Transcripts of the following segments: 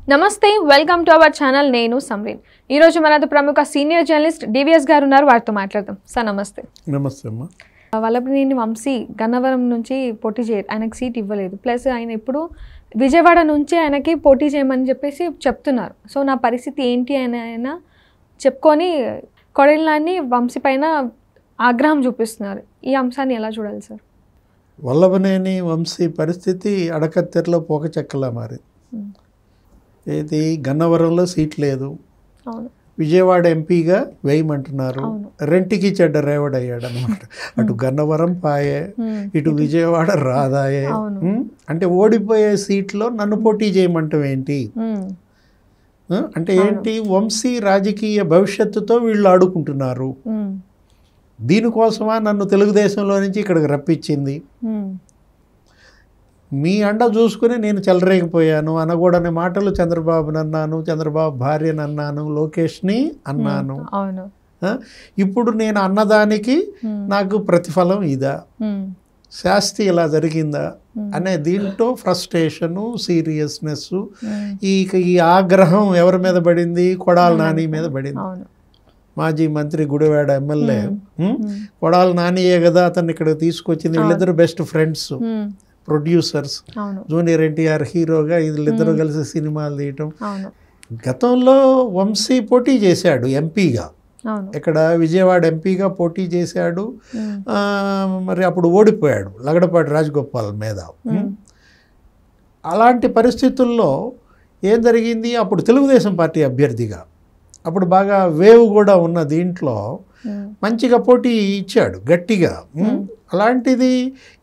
నమస్తే welcome to our channel నేను సమ్రీన్ ఈ రోజు మనతో ప్రముఖ సీనియర్ జర్నలిస్ట్ డివిఎస్ గారు ఉన్నారు వారితో మాట్లాడదాం సార్ నమస్తే నమస్తే అమ్మా వల్లభనేని వంశీ గన్నవరం నుంచి పోటీ ఆయనకి సీట్ ఇవ్వలేదు ప్లస్ ఆయన ఇప్పుడు విజయవాడ నుంచి ఆయనకి పోటీ చేయమని చెప్పేసి చెప్తున్నారు సో నా పరిస్థితి ఏంటి అని ఆయన చెప్పుకొని కొడలినాని వంశీ పైన ఆగ్రహం చూపిస్తున్నారు ఈ అంశాన్ని ఎలా చూడాలి సార్ వల్లభనేని వంశీ పరిస్థితి అడకత్తెరలో పోక చెక్కలా మారి ఇది గన్నవరంలో సీట్ లేదు విజయవాడ ఎంపీగా వేయమంటున్నారు రెంటికి చెడ్డ రేవడయ్యాడు అనమాట అటు గన్నవరం పాయే ఇటు విజయవాడ రాదాయే అంటే ఓడిపోయే సీట్లో నన్ను పోటీ చేయమంటాం ఏంటి అంటే ఏంటి వంశీ రాజకీయ భవిష్యత్తుతో వీళ్ళు ఆడుకుంటున్నారు దీనికోసమా నన్ను తెలుగుదేశంలో నుంచి ఇక్కడికి రప్పించింది మీ అండ చూసుకుని నేను చెలరేగిపోయాను అనకూడని మాటలు చంద్రబాబుని అన్నాను చంద్రబాబు భార్యని అన్నాను లోకేష్ని అన్నాను ఇప్పుడు నేను అన్నదానికి నాకు ప్రతిఫలం ఇదా శాస్తి ఇలా జరిగిందా అనే దీంట్లో ఫ్రస్ట్రేషను సీరియస్నెస్ ఈ ఆగ్రహం ఎవరి మీద పడింది కొడాలి నాని మీద పడింది మాజీ మంత్రి గుడివాడ ఎమ్మెల్యే కొడాలి నానియే కదా అతన్ని ఇక్కడ తీసుకొచ్చింది వీళ్ళిద్దరు best friends producers junior NTR హీరోగా వీళ్ళిద్దరూ కలిసి సినిమాలు తీయటం గతంలో వంశీ పోటీ చేశాడు ఎంపీగా ఇక్కడ విజయవాడ ఎంపీగా పోటీ చేశాడు మరి అప్పుడు ఓడిపోయాడు లగడపాటి రాజగోపాల్ మీద అలాంటి పరిస్థితుల్లో ఏం జరిగింది అప్పుడు తెలుగుదేశం పార్టీ అభ్యర్థిగా అప్పుడు బాగా వేవ్ కూడా ఉన్న దీంట్లో మంచిగా పోటీ ఇచ్చాడు గట్టిగా అలాంటిది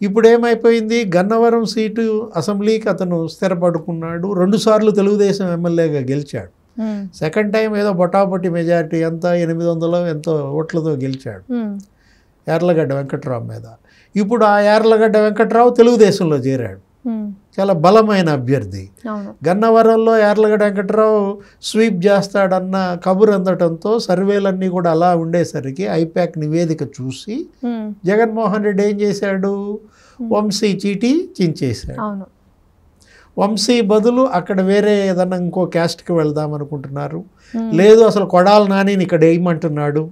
ఇప్పుడు ఏమైపోయింది గన్నవరం సీటు అసెంబ్లీకి అతను స్థిరపడుకున్నాడు 2 సార్లు తెలుగుదేశం ఎమ్మెల్యేగా గెలిచాడు సెకండ్ టైం ఏదో బొటాబొటి మెజారిటీ ఎంత 800 ఎంతో ఓట్లతో గెలిచాడు యార్లగడ్డ వెంకట్రావు మీద ఇప్పుడు ఆ యార్లగడ్డ వెంకట్రావు తెలుగుదేశంలో చేరాడు చాలా బలమైన అభ్యర్థి గన్నవరంలో యార్లగడ్డ వెంకట్రావు స్వీప్ చేస్తాడన్న కబురు అందటంతో సర్వేలన్నీ కూడా అలా ఉండేసరికి ఐపాక్ నివేదిక చూసి జగన్మోహన్ రెడ్డి ఏం చేశాడు వంశీ చీటీ చించేశాడు వంశీ బదులు అక్కడ వేరే ఏదన్నా ఇంకో క్యాస్ట్కి వెళ్దాం అనుకుంటున్నారు లేదు అసలు కొడాలి నానిని ఇక్కడ వేయమంటున్నాడు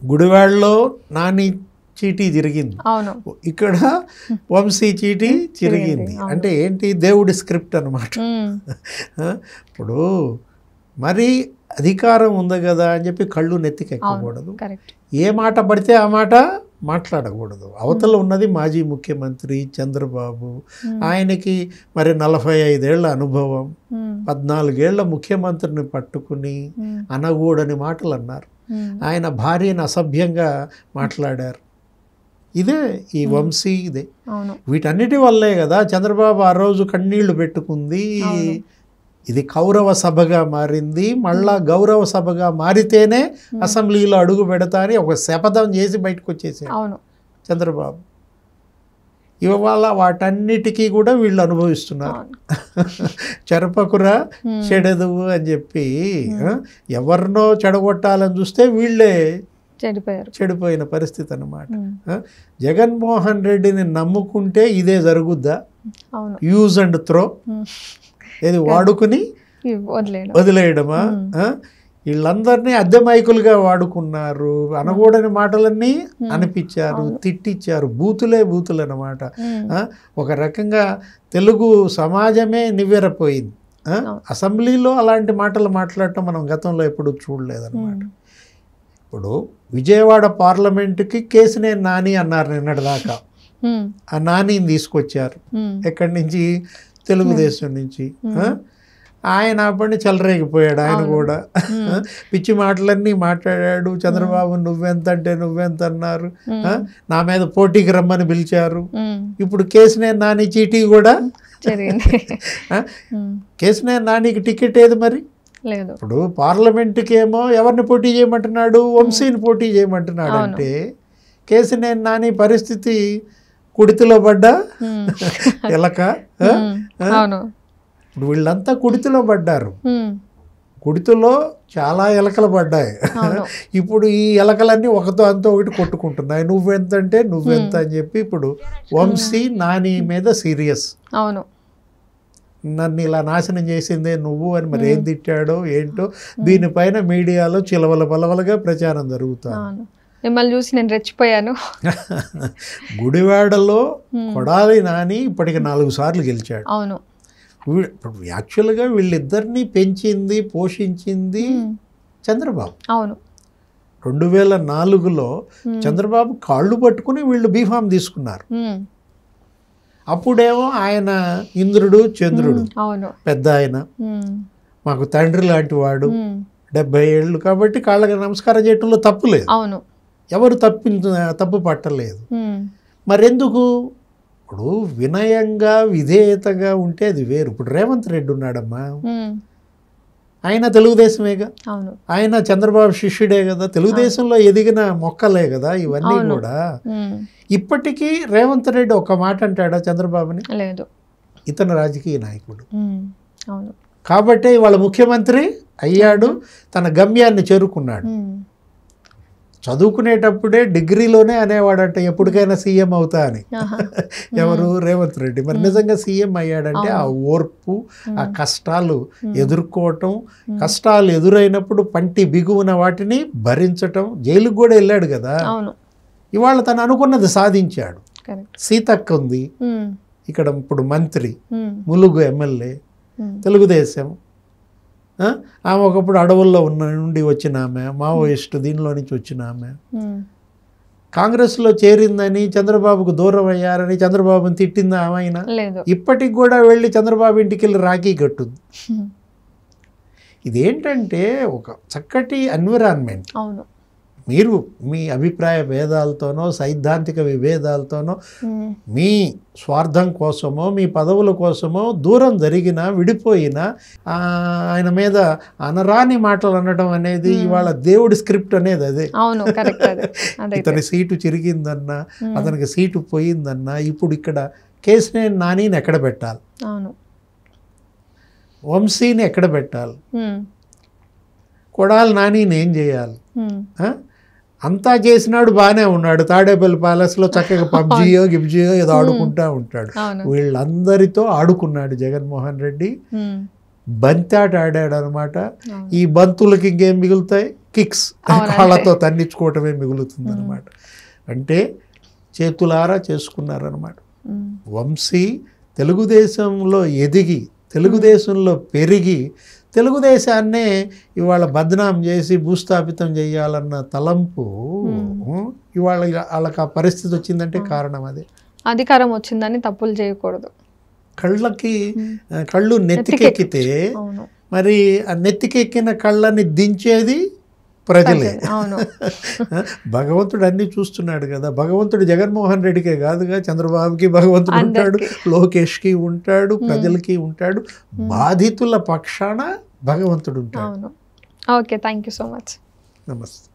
గుడివాడలో నాని చీటీ తిరిగింది ఇక్కడ వంశీ చీటీ తిరిగింది అంటే ఏంటి దేవుడి స్క్రిప్ట్ అనమాట ఇప్పుడు మరి అధికారం ఉంది కదా అని చెప్పి కళ్ళు నెత్తికెక్కకూడదు ఏ మాట పడితే ఆ మాట మాట్లాడకూడదు అవతల ఉన్నది మాజీ ముఖ్యమంత్రి చంద్రబాబు ఆయనకి మరి 45 ఏళ్ల అనుభవం 14 ఏళ్ల ముఖ్యమంత్రిని పట్టుకుని అనకూడని మాటలు అన్నారు ఆయన భార్యను అసభ్యంగా మాట్లాడారు ఇదే ఈ వంశీ ఇదే వీటన్నిటి వల్లే కదా చంద్రబాబు ఆ రోజు కన్నీళ్లు పెట్టుకుంది ఇది కౌరవ సభగా మారింది మళ్ళా గౌరవ సభగా మారితేనే అసెంబ్లీలో అడుగు పెడతా అని ఒక శపథం చేసి బయటకు వచ్చేసాడు చంద్రబాబు ఇవాళ వాటన్నిటికీ కూడా వీళ్ళు అనుభవిస్తున్నారు చెరపకురా చెడదువు అని చెప్పి ఎవరినో చెడగొట్టాలని చూస్తే వీళ్ళే చెడిపోయిన పరిస్థితి అన్నమాట జగన్మోహన్ రెడ్డిని నమ్ముకుంటే ఇదే జరుగుద్దా యూజ్ అండ్ త్రో ఏది వాడుకుని వదిలేయడమా వీళ్ళందరినీ అద్దె మైకులుగా వాడుకున్నారు అనకూడని మాటలన్నీ అనిపించారు తిట్టించారు బూతులే బూతులు అన్నమాట ఒక రకంగా తెలుగు సమాజమే నివ్వెరపోయింది అసెంబ్లీలో అలాంటి మాటలు మాట్లాడటం మనం గతంలో ఎప్పుడు చూడలేదన్నమాట ఇప్పుడు విజయవాడ పార్లమెంటుకి కేసినేని నాని అన్నారు నిన్నటిదాకా ఆ నానిని తీసుకొచ్చారు ఎక్కడి నుంచి తెలుగుదేశం నుంచి ఆయన అప్పటిని చెలరేగిపోయాడు ఆయన కూడా పిచ్చి మాటలన్నీ మాట్లాడాడు చంద్రబాబు నువ్వెంత అంటే నువ్వెంత అన్నారు నా మీద పోటీకి రమ్మని పిలిచారు ఇప్పుడు కేసినేని నాని చీటీ కూడా కేసినేని నానికి టికెట్ ఏది మరి ఇప్పుడు పార్లమెంటుకి ఏమో ఎవరిని పోటీ చేయమంటున్నాడు వంశీని పోటీ చేయమంటున్నాడు అంటే కేసినేని నాని పరిస్థితి కుడితిలో పడ్డా ఎలక ఇప్పుడు వీళ్ళంతా కుడితిలో పడ్డారు కుడితిలో చాలా ఎలకలు పడ్డాయి ఇప్పుడు ఈ ఎలకలన్నీ ఒకతో అంతా ఒకటి కొట్టుకుంటున్నాయి నువ్వెంత అంటే నువ్వెంత అని చెప్పి ఇప్పుడు వంశీ నాని మీద సీరియస్ నన్ను ఇలా నాశనం చేసిందే నువ్వు అని మరి ఏం తిట్టాడో ఏంటో దీనిపైన మీడియాలో చిలవల పలవలుగా ప్రచారం జరుగుతుంది. మిమ్మల్ని చూసి నేను రెచ్చిపోయాను. గుడివాడలో కొడాలి నాని ఇప్పటికి 4 సార్లు గెలిచాడు. అవును, యాక్చువల్గా వీళ్ళిద్దరిని పెంచింది పోషించింది చంద్రబాబు. అవును, 2004లో చంద్రబాబు కాళ్ళు పట్టుకుని వీళ్ళు బీఫామ్ తీసుకున్నారు. అప్పుడేమో ఆయన ఇంద్రుడు చంద్రుడు, పెద్ద ఆయన, మాకు తండ్రి లాంటి వాడు, 70 ఏళ్ళు కాబట్టి కాళ్ళకి నమస్కారం చేయటంలో తప్పు లేదు, ఎవరు తప్పు పట్టలేదు. మరెందుకు ఇప్పుడు వినయంగా విధేయతగా ఉంటే అది వేరు. ఇప్పుడు రేవంత్ రెడ్డి ఉన్నాడమ్మా, ఆయన తెలుగుదేశమేగా, ఆయన చంద్రబాబు శిష్యుడే కదా, తెలుగుదేశంలో ఎదిగిన మొక్కలే కదా ఇవన్నీ కూడా. ఇప్పటికీ రేవంత్ రెడ్డి ఒక మాట అంటాడా చంద్రబాబుని? లేదు. ఇతను రాజకీయ నాయకుడు కాబట్టే ఇవాళ ముఖ్యమంత్రి అయ్యాడు, తన గమ్యాన్ని చేరుకున్నాడు. చదువుకునేటప్పుడే డిగ్రీలోనే అనేవాడంటే ఎప్పటికైనా సీఎం అవుతా అని. ఎవరు? రేవంత్ రెడ్డి. మరి నిజంగా సీఎం అయ్యాడంటే ఆ ఓర్పు, ఆ కష్టాలు ఎదుర్కోవటం, కష్టాలు ఎదురైనప్పుడు పంటి బిగువున వాటిని భరించటం, జైలుకు కూడా వెళ్ళాడు కదా. ఇవాళ తను అనుకున్నది సాధించాడు. సీతక్క ఉంది ఇక్కడ, ఇప్పుడు మంత్రి, ములుగు ఎమ్మెల్యే, తెలుగుదేశం. ఆమె ఒకప్పుడు అడవుల్లో నుండి వచ్చిన ఆమె, మావోయిస్టు, దీనిలో నుంచి వచ్చిన ఆమె. కాంగ్రెస్లో చేరిందని, చంద్రబాబుకు దూరం అయ్యారని చంద్రబాబుని తిట్టిందా ఆమె? ఇప్పటికి కూడా వెళ్ళి చంద్రబాబు ఇంటికి వెళ్ళి రాఖీ కట్టుద్ది. ఇదేంటంటే ఒక చక్కటి ఎన్విరాన్మెంట్. మీరు మీ అభిప్రాయ భేదాలతోనో సైద్ధాంతిక విభేదాలతోనో మీ స్వార్థం కోసమో మీ పదవుల కోసమో దూరం జరిగినా విడిపోయినా ఆయన మీద అనరాని మాటలు అనడం అనేది ఇవాళ దేవుడి స్క్రిప్ట్ అనేది అదే. ఇతని సీటు చిరిగిందన్నా, అతనికి సీటు పోయిందన్నా, ఇప్పుడు ఇక్కడ కేసినేని నానిని ఎక్కడ పెట్టాలి, వంశీని ఎక్కడ పెట్టాలి, కొడాలి నానిని ఏం చేయాలి? అంతా చేసినాడు, బాగానే ఉన్నాడు, తాడేపల్లి ప్యాలెస్లో చక్కగా పబ్జియో గిబ్జియో ఏదో ఆడుకుంటా ఉంటాడు. వీళ్ళందరితో ఆడుకున్నాడు జగన్మోహన్ రెడ్డి, బంతాట ఆడాడు అనమాట. ఈ బంతులకి ఇంకేం మిగులుతాయి? కిక్స్, కాళ్ళతో తన్నించుకోవటమే మిగులుతుంది అనమాట. అంటే చేతులారా చేసుకున్నారనమాట. వంశీ తెలుగుదేశంలో ఎదిగి, తెలుగుదేశంలో పెరిగి, తెలుగుదేశాన్నే ఇవాళ బద్నాం చేసి భూస్థాపితం చేయాలన్న తలంపు ఇవాళ వాళ్ళకి ఆ పరిస్థితి వచ్చిందంటే కారణం అదే. అధికారం వచ్చిందని తప్పులు చేయకూడదు. కళ్ళు నెత్తికెక్కితే మరి ఆ నెత్తికెక్కిన కళ్ళని దించేది ప్రజలే. భగవంతుడు అన్ని చూస్తున్నాడు కదా. భగవంతుడు జగన్మోహన్ రెడ్డికే కాదుగా, చంద్రబాబుకి భగవంతుడు ఉంటాడు, లోకేష్కి ఉంటాడు, ప్రజలకి ఉంటాడు, బాధితుల పక్షాన భగవంతుడు ఉంటాడు. Okay, thank you so much. నమస్తే.